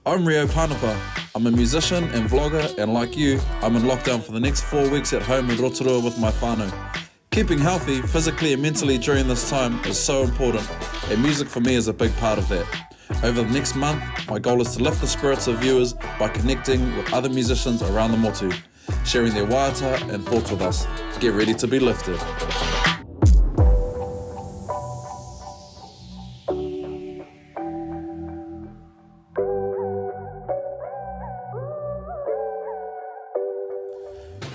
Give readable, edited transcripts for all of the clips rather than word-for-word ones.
I'm Rio Panapa. I'm a musician and vlogger, and like you, I'm in lockdown for the next 4 weeks at home in Rotorua with my whānau. Keeping healthy, physically and mentally during this time is so important, and music for me is a big part of that. Over the next month, my goal is to lift the spirits of viewers by connecting with other musicians around the motu, sharing their waiata and thoughts with us. Get ready to be lifted.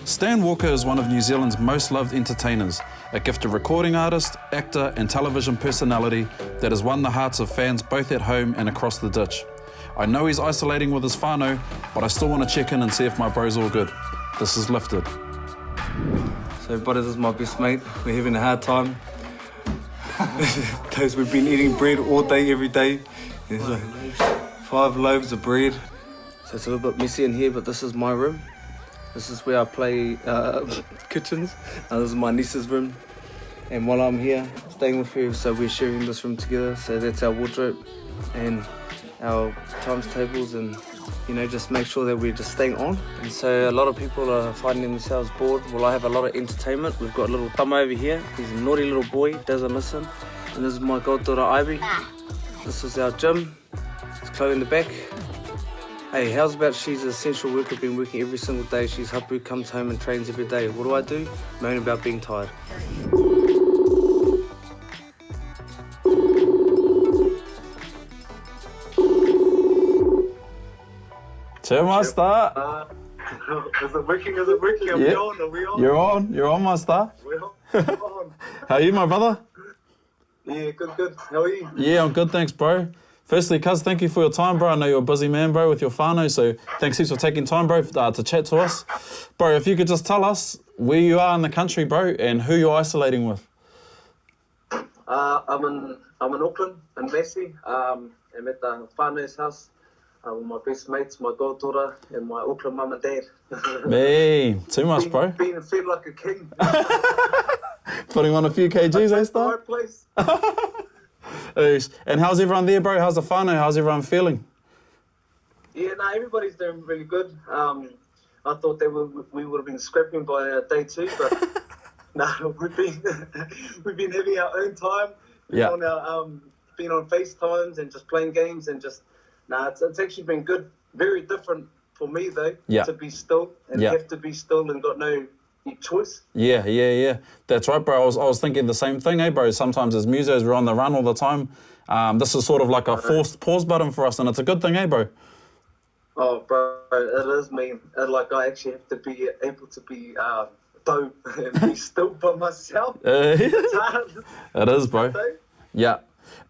Stan Walker is one of New Zealand's most loved entertainers, a gifted recording artist, actor and television personality that has won the hearts of fans both at home and across the ditch. I know he's isolating with his whānau, but I still want to check in and see if my bro's all good. This is Lifted. So buddy, this is my best mate. We're having a hard time. We've been eating bread all day, every day. There's like 5 loaves of bread. So it's a little bit messy in here, but this is my room. This is where I play kitchens. This is my niece's room. And while I'm here, staying with her, so we're sharing this room together. So that's our wardrobe and our times tables, and just make sure that we're just staying on. And so a lot of people are finding themselves bored. Well, I have a lot of entertainment. We've got a little Tama over here. He's a naughty little boy, doesn't listen. And this is my goddaughter Ivy. This is our gym. It's Chloe in the back. Hey, how's about she's an essential worker, been working every single day. She's hapu, comes home and trains every day. What do? Moan about being tired. Che master. Is it working? Are we on? You're on, master. We're on. How are you, my brother? Yeah, good. How are you? Yeah, I'm good, thanks, bro. Firstly, cuz, thank you for your time, bro. I know you're a busy man, bro, with your whānau, so thanks heaps for taking time, bro, to chat to us. Bro, if you could just tell us where you are in the country, bro, and who you're isolating with. I'm in Auckland, in Massey. I'm at the whānau's house with my best mates, my goddaughter, and my Auckland mum and dad. Man, too much, bro. Being fed like a king. Putting on a few kgs, eh, star? Right place. And how's everyone there, bro? How's the whānau? How's everyone feeling? Yeah, everybody's doing really good. I thought we would have been scrapping by day 2, but we've been having our own time. Yeah. Been on FaceTimes and just playing games and just it's actually been good. Very different for me though. Yeah. To be still and have to be still and got no choice. Yeah. That's right, bro. I was thinking the same thing, bro? Sometimes as musos, we're on the run all the time. This is sort of like a forced pause button for us, and it's a good thing, bro? Oh, bro, it is me. I actually have to be able to be dope and be still by myself. It's hard. It is, bro. Yeah.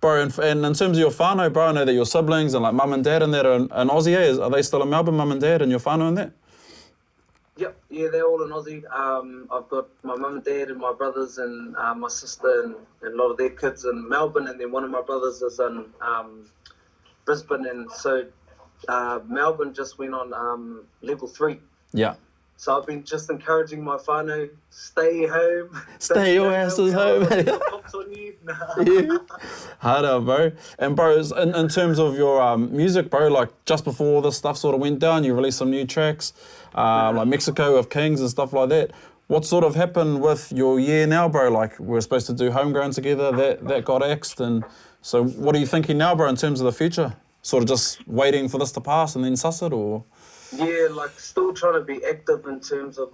Bro, and in terms of your whānau, bro, I know that your siblings and like mum and dad and that are in Aussie, are they still in Melbourne, mum and dad, and your whānau and that? Yep, yeah, they're all in Aussie. I've got my mum and dad and my brothers and my sister and a lot of their kids in Melbourne, and then one of my brothers is in Brisbane, and so Melbourne just went on level 3. Yeah. So I've been just encouraging my whānau, stay home. Stay your asses home. Yeah. Harder, bro. And bro, in terms of your music, bro, like just before all this stuff sort of went down, you released some new tracks, like Mexico with Kings and stuff like that. What sort of happened with your year now, bro? Like we're supposed to do Homegrown together, that got axed, and so what are you thinking now, bro, in terms of the future? Sort of just waiting for this to pass and then suss it, or? Yeah, still trying to be active in terms of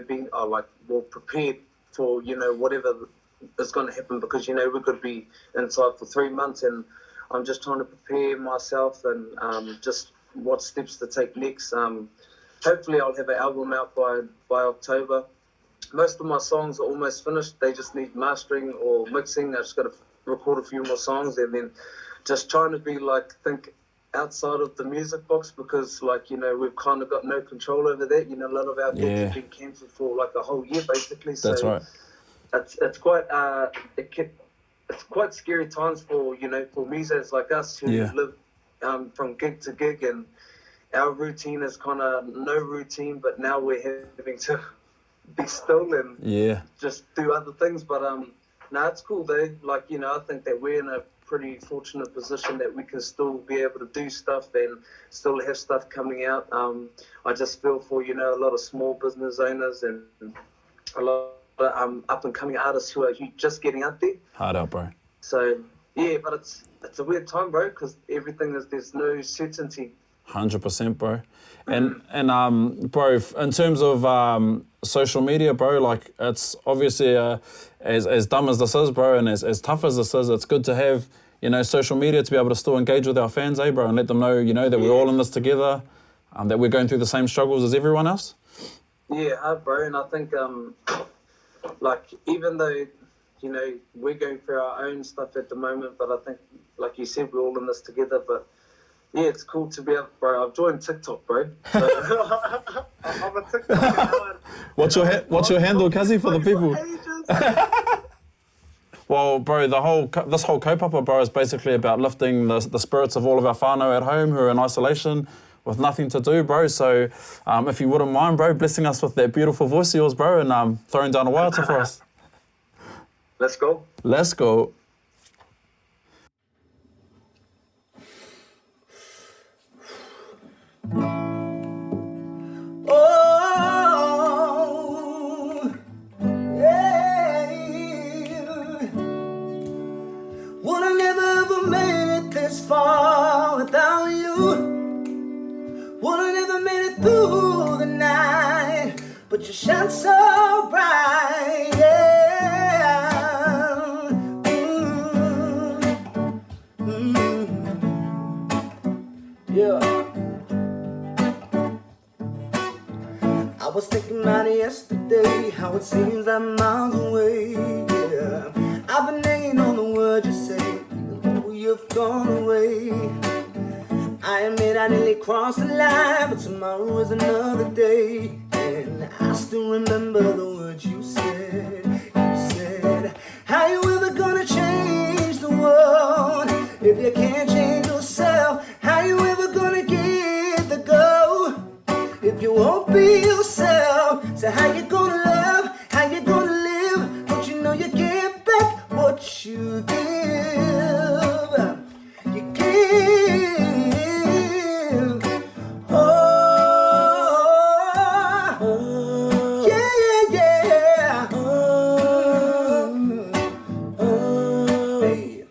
being more prepared for whatever is going to happen, because we could be inside for 3 months, and I'm just trying to prepare myself and just what steps to take next. Hopefully I'll have an album out by October. Most of my songs are almost finished. They just need mastering or mixing. I just got to record a few more songs, and then just trying to be think outside of the music box, because we've kind of got no control over that. A lot of our gigs have been cancelled for a whole year basically. So that's right. It's quite scary times for for musos like us who live from gig to gig, and our routine is kind of no routine, but now we're having to be still and just do other things. But it's cool though. I think that we're in a pretty fortunate position that we can still be able to do stuff and still have stuff coming out. I just feel for, you know, a lot of small business owners and a lot of up and coming artists who are just getting out there. Hard out, bro. So, yeah, but it's a weird time, bro, because there's no certainty. 100%, bro. And bro, in terms of social media, bro, like it's obviously as dumb as this is, bro, and as tough as this is, it's good to have, you know, social media to be able to still engage with our fans, bro, and let them know, you know, that we're all in this together, that we're going through the same struggles as everyone else. Yeah, bro, and I think like even though, you know, we're going through our own stuff at the moment, but I think, like you said, we're all in this together. But yeah, it's cool to be able, bro. I've joined TikTok, bro. So I'm a TikTok. What's your handle, Kazi, for the people? Well, bro, this whole kaupapa, bro, is basically about lifting the spirits of all of our whānau at home who are in isolation with nothing to do, bro. So if you wouldn't mind, bro, blessing us with that beautiful voice of yours, bro, and throwing down a whāata for us. Let's go. Let's go. Oh, yeah. Would I never ever made it this far without you? Would I never made it through the night? But you shine so bright, yeah. Yeah. I was thinking about it yesterday, how it seems that miles away, yeah. I've been hanging on the word you say, even though you've gone away. I admit I nearly crossed the line, but tomorrow is another day. And I still remember the words you said. You said, how you ever gonna change the world if you can't change yourself? How you ever gonna get the go if you won't be yourself? So how you gonna love? How you gonna live? Don't you know you get back what you give? You give. Oh, yeah, yeah, yeah. Hey.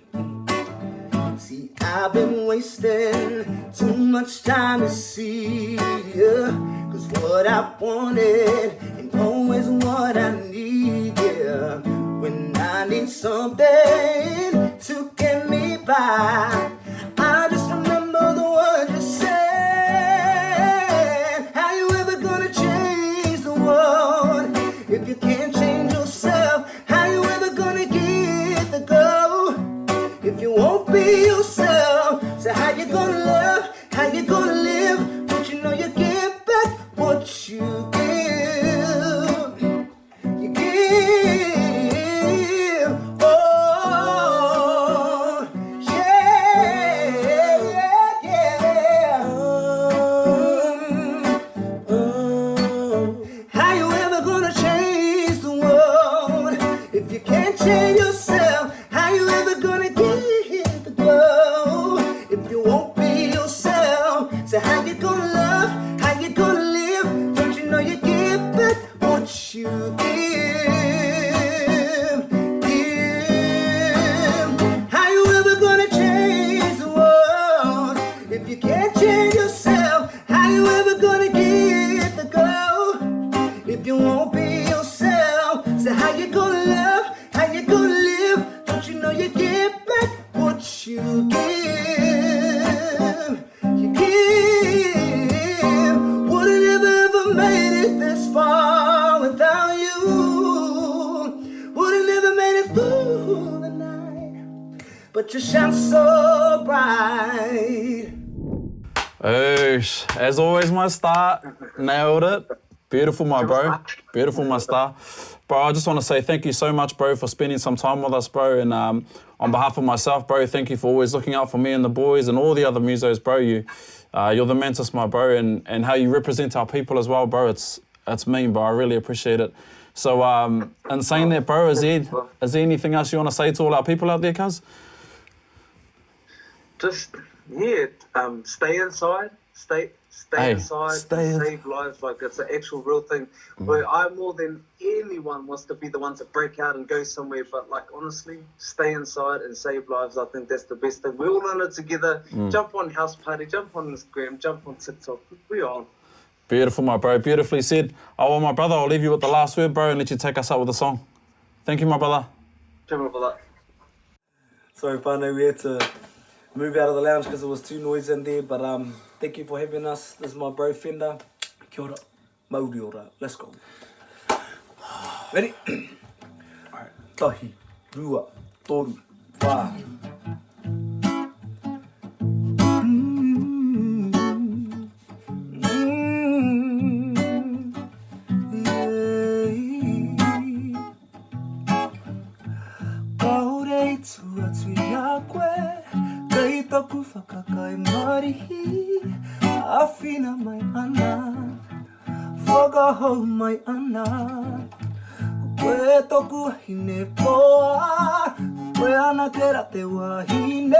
See, I've been wasting too much time to see ya. Cause what I wanted ain't always what I need, yeah. When I need something to get me by, I just remember the words you said. How you ever gonna change the world if you can't change yourself? How you ever gonna get the go if you won't be yourself? So how you gonna love? How you gonna live? Don't you know you get back what you give? You give. Oh, yeah, yeah. How you ever gonna change the world if you can't change yourself? How you ever gonna get the glow if you won't be yourself? So how you gonna love? How you gonna live? Don't you know you give back what you give? Give. How you ever gonna change the world if you can't change yourself? How you ever gonna get the go if you won't be yourself? So how you gonna love? How you gonna live? Don't you know you get back what you give? You give. Wouldn't have ever made it this far without you. Wouldn't have made it through the night. But you shine so bright. Oosh, as always, my star, nailed it. Beautiful, my bro. Beautiful, my star. Bro, I just want to say thank you so much, bro, for spending some time with us, bro. And on behalf of myself, bro, thank you for always looking out for me and the boys and all the other musos, bro. You're the mantis, my bro, and how you represent our people as well, bro. It's mean, bro. I really appreciate it. So, in saying that, bro, is there anything else you want to say to all our people out there, cuz? just stay inside, stay inside, save lives. Like it's an actual real thing. Where I more than anyone wants to be the ones that break out and go somewhere, but like honestly, stay inside and save lives. I think that's the best thing. We're all in it together. Jump on House Party, jump on Instagram, jump on TikTok. We're on. Beautiful, my bro. Beautifully said. Oh, well, my brother, I'll leave you with the last word, bro, and let you take us up with a song. Thank you, my brother. Sorry, whānau, we had to move out of the lounge because there was too noisy in there, but thank you for having us. This is my bro Fender. Kia ora. Mauri ora. Let's go. Ready? Alright. Tahi, rua, toru, whā. Taku whakakai marihi, awhina mai ana, whakahau mai ana. Koe toku hine poa, koe ana ke ra te wahine,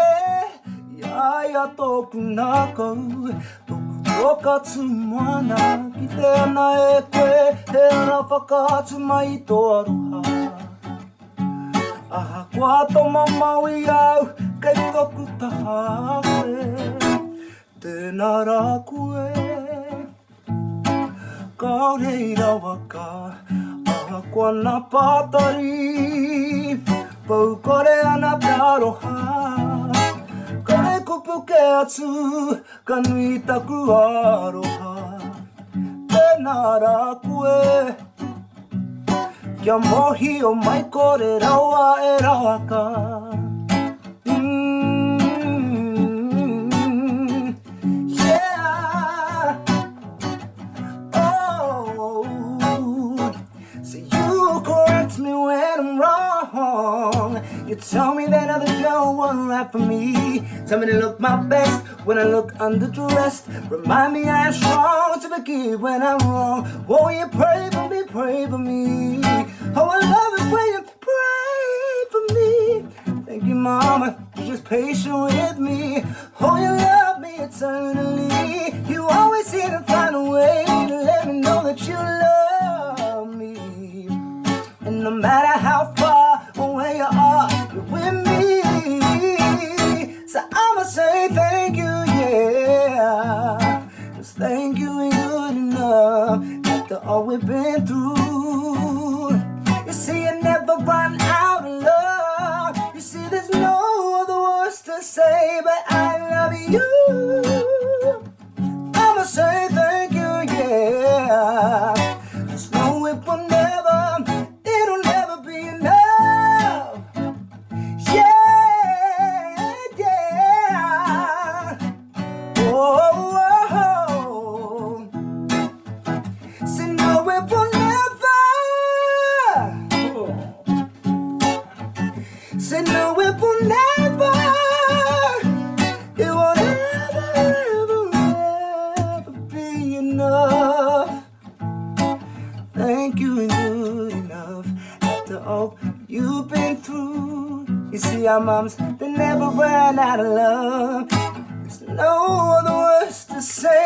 iaia toku Ngākau, toku tokatu moana, ki te ana e koe, he ana whakaatu mai tō aroha. Aha kua tō mamaui au, kei toku taha koe, tēnā rā koe. Ka reira waka, aha kua nā pātari, pau kore ana te aroha. Ka re kupu ke atu, ka nui taku aroha, tēnā rā koe. Kia mohi o mai kore rawa e rawaka. Yeah. Oh, so you correct me when I'm wrong. You tell me that other girl won't laugh for me. Tell me to look my best when I look underdressed. Remind me I am strong to forgive when I'm wrong. Won't you pray for me, pray for me? Oh, I love it when you pray for me. Thank you, Mama, you're just patient with me. Oh, you love me eternally. You always seem to find a way to let me know that you love me. And no matter how far away you are, you're with me. So I'ma say thank you, yeah. 'Cause thank you ain't good enough after all we've been through. You see, you never run out of love. You see, there's no other words to say, but I love you. I'ma say thank you, yeah. 'Cause no, it will never, it'll never be enough. Yeah, yeah. Oh, oh, oh. See, no, it will never. Say no, it will never, it will never, ever, ever be enough. Thank you ain't good enough after all you've been through. You see, our moms, they never ran out of love. There's no other words to say.